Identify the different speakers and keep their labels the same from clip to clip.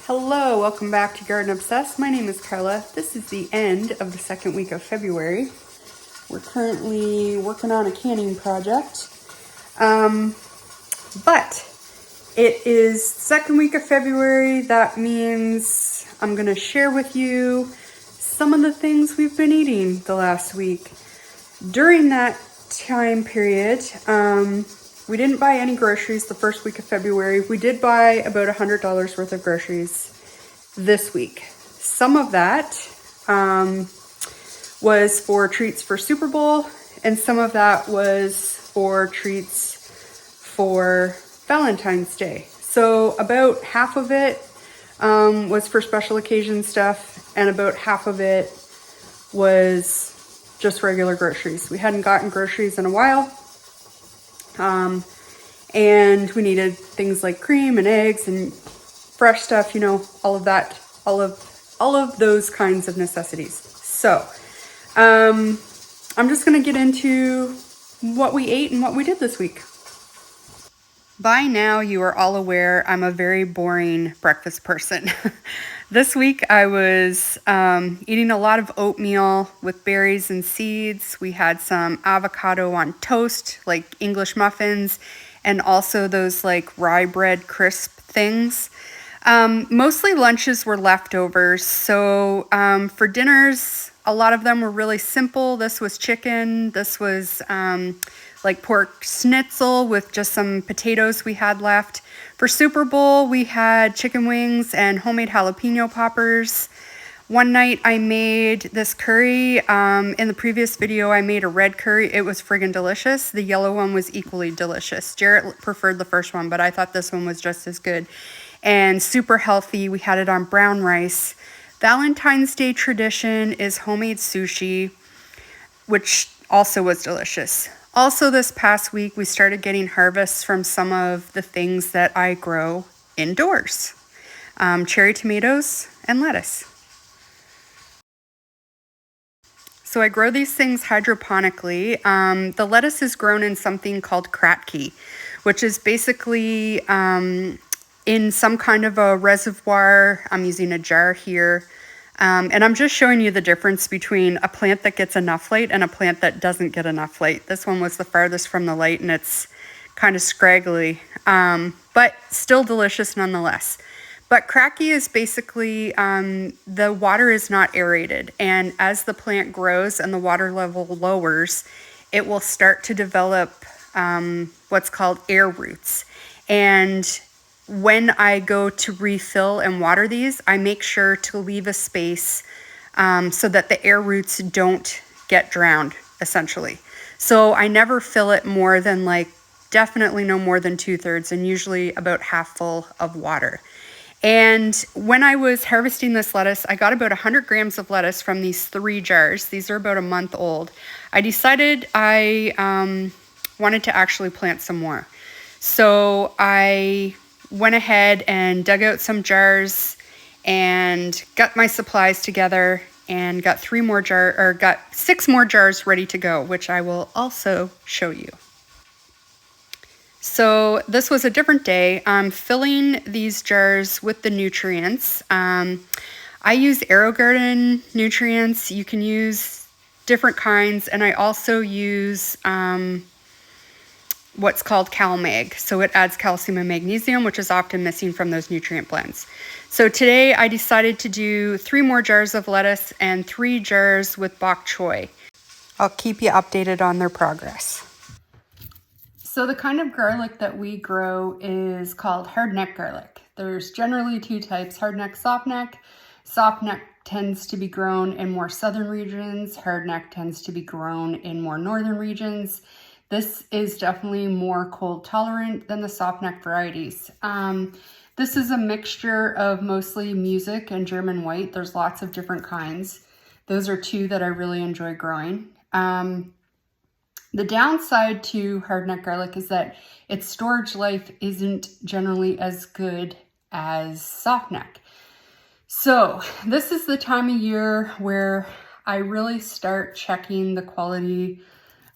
Speaker 1: Hello, welcome back to Garden Obsessed. My name is Carla. This is the end of the second week of February. We're currently working on a canning project. But it is second week of February. That means I'm gonna share with you some of the things we've been eating the last week. During that time period, we didn't buy any groceries the first week of February. We did buy about $100 worth of groceries this week. Some of that was for treats for Super Bowl, and some of that was for treats for Valentine's Day. So about half of it was for special occasion stuff, and about half of it was just regular groceries. We hadn't gotten groceries in a while. And we needed things like cream and eggs and fresh stuff, you know, all of that, all of those kinds of necessities. So, I'm just gonna get into what we ate and what we did this week. By now, you are all aware I'm a very boring breakfast person. This week, I was eating a lot of oatmeal with berries and seeds. We had some avocado on toast, like English muffins, and also those like rye bread crisp things. Mostly lunches were leftovers. So for dinners, a lot of them were really simple. This was chicken. This was like pork schnitzel with just some potatoes we had left. For Super Bowl, we had chicken wings and homemade jalapeno poppers. One night I made this curry. In the previous video, I made a red curry. It was friggin' delicious. The yellow one was equally delicious. Jarrett preferred the first one, but I thought this one was just as good. And super healthy. We had it on brown rice. Valentine's Day tradition is homemade sushi, which also was delicious. Also this past week, we started getting harvests from some of the things that I grow indoors. Cherry tomatoes and lettuce. So I grow these things hydroponically. The lettuce is grown in something called kratky, which is basically in some kind of a reservoir. I'm using a jar here. And I'm just showing you the difference between a plant that gets enough light and a plant that doesn't get enough light. This one was the farthest from the light and it's kind of scraggly, but still delicious nonetheless. But kratky is basically, the water is not aerated. And as the plant grows and the water level lowers, it will start to develop what's called air roots. And when I go to refill and water these, I make sure to leave a space so that the air roots don't get drowned, essentially. So I never fill it more than definitely no more than 2/3 and usually about half full of water. And when I was harvesting this lettuce, I got about 100 grams of lettuce from these 3 jars. These are about a month old. I decided I wanted to actually plant some more. So I went ahead and dug out some jars and got my supplies together and got 6 more jars ready to go, which I will also show you. So this was a different day. I'm filling these jars with the nutrients. I use AeroGarden nutrients. You can use different kinds, and I also use what's called CalMag. So it adds calcium and magnesium, which is often missing from those nutrient blends. So today I decided to do 3 more jars of lettuce and 3 jars with bok choy. I'll keep you updated on their progress. So the kind of garlic that we grow is called hardneck garlic. There's generally 2 types, hardneck, softneck. Softneck tends to be grown in more southern regions. Hardneck tends to be grown in more northern regions. This is definitely more cold tolerant than the softneck varieties. This is a mixture of mostly music and German white. There's lots of different kinds. Those are 2 that I really enjoy growing. The downside to hardneck garlic is that its storage life isn't generally as good as softneck. So this is the time of year where I really start checking the quality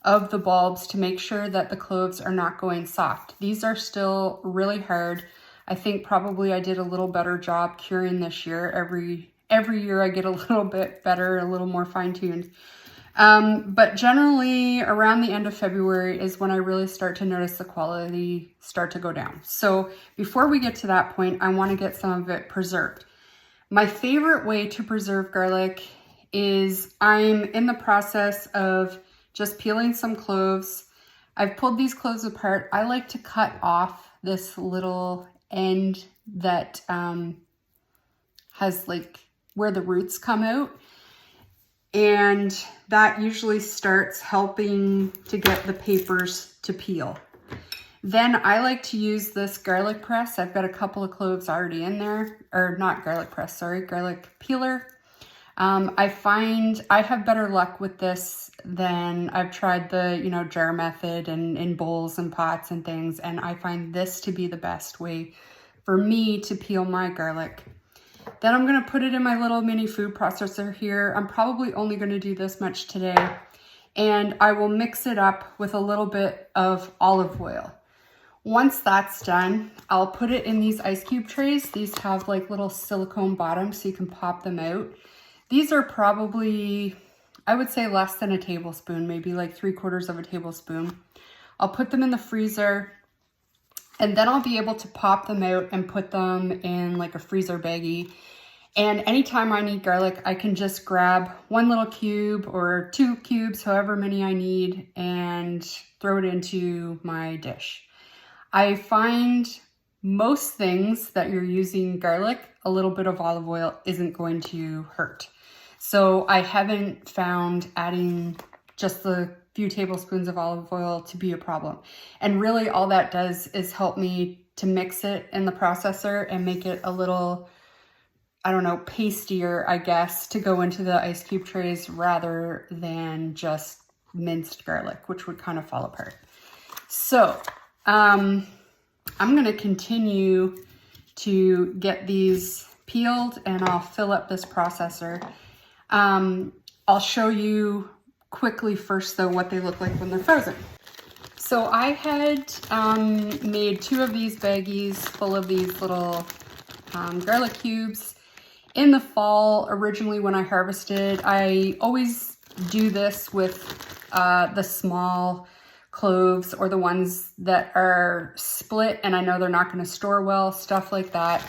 Speaker 1: of the bulbs to make sure that the cloves are not going soft. These are still really hard. I think probably I did a little better job curing this year. Every year I get a little bit better, a little more fine-tuned. But generally around the end of February is when I really start to notice the quality start to go down. So before we get to that point, I want to get some of it preserved. My favorite way to preserve garlic is I'm in the process of just peeling some cloves. I've pulled these cloves apart. I like to cut off this little end that has like where the roots come out. And that usually starts helping to get the papers to peel. Then I like to use this garlic press. I've got a couple of cloves already in there, or not garlic press, sorry, garlic peeler. I find I have better luck with this than I've tried the, jar method and in bowls and pots and things. And I find this to be the best way for me to peel my garlic. Then I'm gonna put it in my little mini food processor here. I'm probably only gonna do this much today. And I will mix it up with a little bit of olive oil. Once that's done, I'll put it in these ice cube trays. These have like little silicone bottoms so you can pop them out. These are probably, I would say less than a tablespoon, maybe like 3/4 of a tablespoon. I'll put them in the freezer and then I'll be able to pop them out and put them in like a freezer baggie. And anytime I need garlic, I can just grab one little cube or 2 cubes, however many I need, and throw it into my dish. I find most things that you're using garlic, a little bit of olive oil isn't going to hurt. So I haven't found adding just the few tablespoons of olive oil to be a problem. And really all that does is help me to mix it in the processor and make it a little, I don't know, pastier, I guess, to go into the ice cube trays rather than just minced garlic, which would kind of fall apart. So I'm going to continue to get these peeled and I'll fill up this processor. I'll show you quickly first though what they look like when they're frozen. So I had made 2 of these baggies full of these little garlic cubes in the fall. Originally when I harvested, I always do this with the small cloves or the ones that are split and I know they're not going to store well, stuff like that.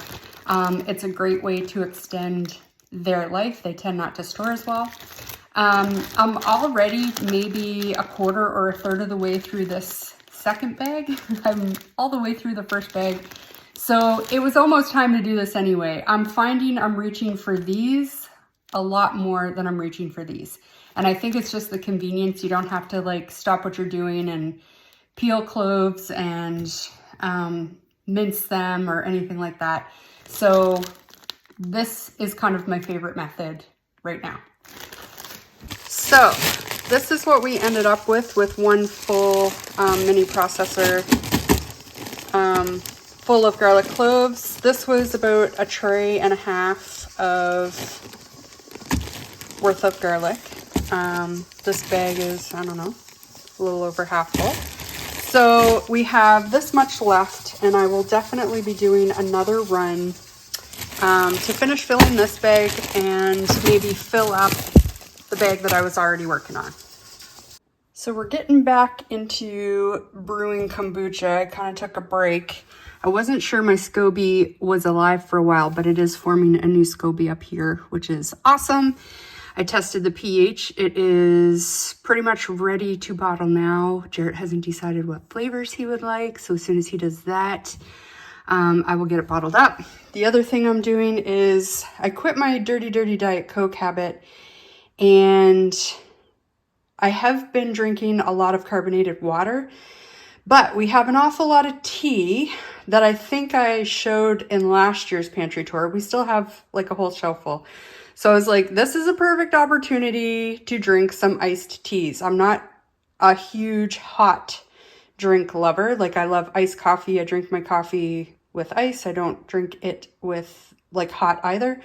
Speaker 1: It's a great way to extend their life. They tend not to store as well. I'm already maybe 1/4 or 1/3 of the way through this second bag. I'm all the way through the first bag. So it was almost time to do this anyway. I'm finding I'm reaching for these a lot more than I'm reaching for these. And I think it's just the convenience. You don't have to like stop what you're doing and peel cloves and mince them or anything like that. So this is kind of my favorite method right now. So this is what we ended up with one full mini processor full of garlic cloves. This was about 1.5 trays of worth of garlic. This bag is, I don't know, a little over half full. So we have this much left and I will definitely be doing another run to finish filling this bag and maybe fill up the bag that I was already working on. So we're getting back into brewing kombucha. I kind of took a break. I wasn't sure my SCOBY was alive for a while, but it is forming a new SCOBY up here, which is awesome. I tested the pH. It is pretty much ready to bottle now. Jarrett hasn't decided what flavors he would like, so as soon as he does that, I will get it bottled up. The other thing I'm doing is I quit my dirty Diet Coke habit, and I have been drinking a lot of carbonated water, but we have an awful lot of tea that I think I showed in last year's pantry tour. We still have like a whole shelf full. So I was like, this is a perfect opportunity to drink some iced teas. I'm not a huge hot drink lover. Like I love iced coffee. I drink my coffee with ice. I don't drink it with like hot either.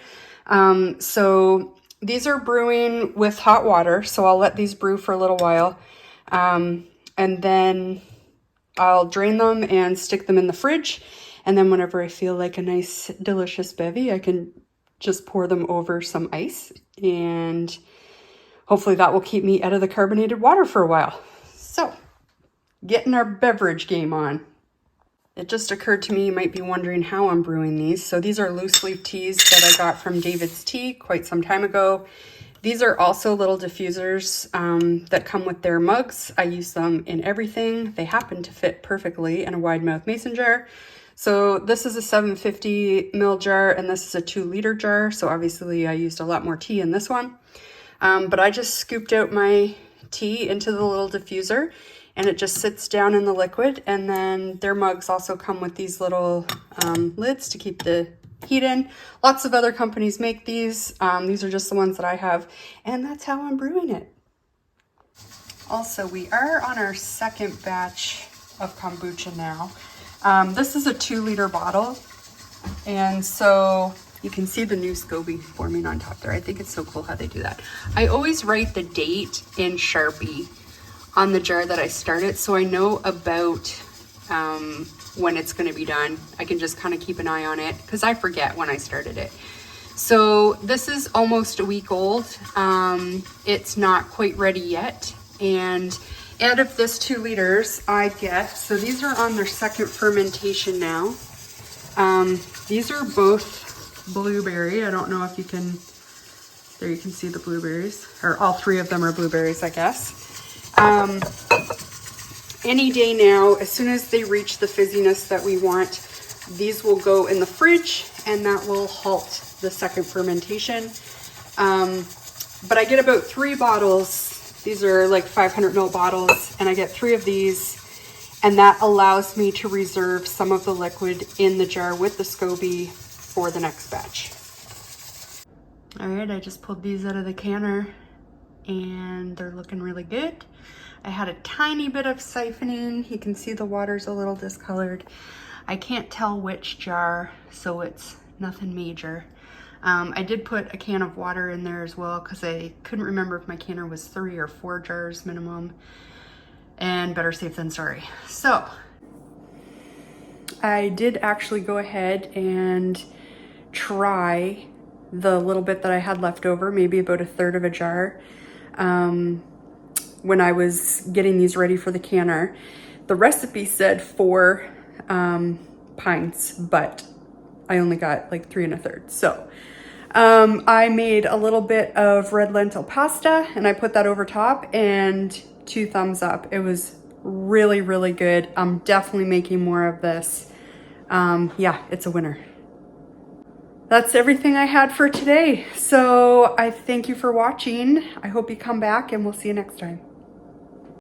Speaker 1: So these are brewing with hot water. So I'll let these brew for a little while. And then I'll drain them and stick them in the fridge. And then whenever I feel like a nice, delicious bevy, I can just pour them over some ice, and hopefully that will keep me out of the carbonated water for a while. So, getting our beverage game on. It just occurred to me, you might be wondering how I'm brewing these. So these are loose leaf teas that I got from David's Tea quite some time ago. These are also little diffusers that come with their mugs. I use them in everything. They happen to fit perfectly in a wide mouth mason jar. So this is a 750 ml jar and this is a 2-liter jar. So obviously I used a lot more tea in this one. But I just scooped out my tea into the little diffuser and it just sits down in the liquid. And then their mugs also come with these little lids to keep the heat in. Lots of other companies make these. These are just the ones that I have, and that's how I'm brewing it. Also, we are on our second batch of kombucha now. This is a 2-liter bottle, and so you can see the new SCOBY forming on top there. I think it's so cool how they do that. I always write the date in Sharpie on the jar that I started, so I know about when it's going to be done. I can just kind of keep an eye on it because I forget when I started it. So this is almost a week old. It's not quite ready yet. And out of this 2 liters, I get, so these are on their second fermentation now. These are both blueberry. I don't know if you can, there you can see the blueberries, or all 3 of them are blueberries, I guess. Any day now, as soon as they reach the fizziness that we want, these will go in the fridge and that will halt the second fermentation. But I get about 3 bottles. These are like 500 ml bottles, and I get 3 of these, and that allows me to reserve some of the liquid in the jar with the SCOBY for the next batch. All right, I just pulled these out of the canner and they're looking really good. I had a tiny bit of siphoning. You can see the water's a little discolored. I can't tell which jar, so it's nothing major. I did put a can of water in there as well because I couldn't remember if my canner was 3 or 4 jars minimum, and better safe than sorry. So I did actually go ahead and try the little bit that I had left over, maybe about 1/3 of a jar. When I was getting these ready for the canner, the recipe said 4 pints, but I only got like 3 1/3. So I made a little bit of red lentil pasta and I put that over top, and 2 thumbs up. It was really, really good. I'm definitely making more of this. Yeah, it's a winner. That's everything I had for today. So I thank you for watching. I hope you come back and we'll see you next time.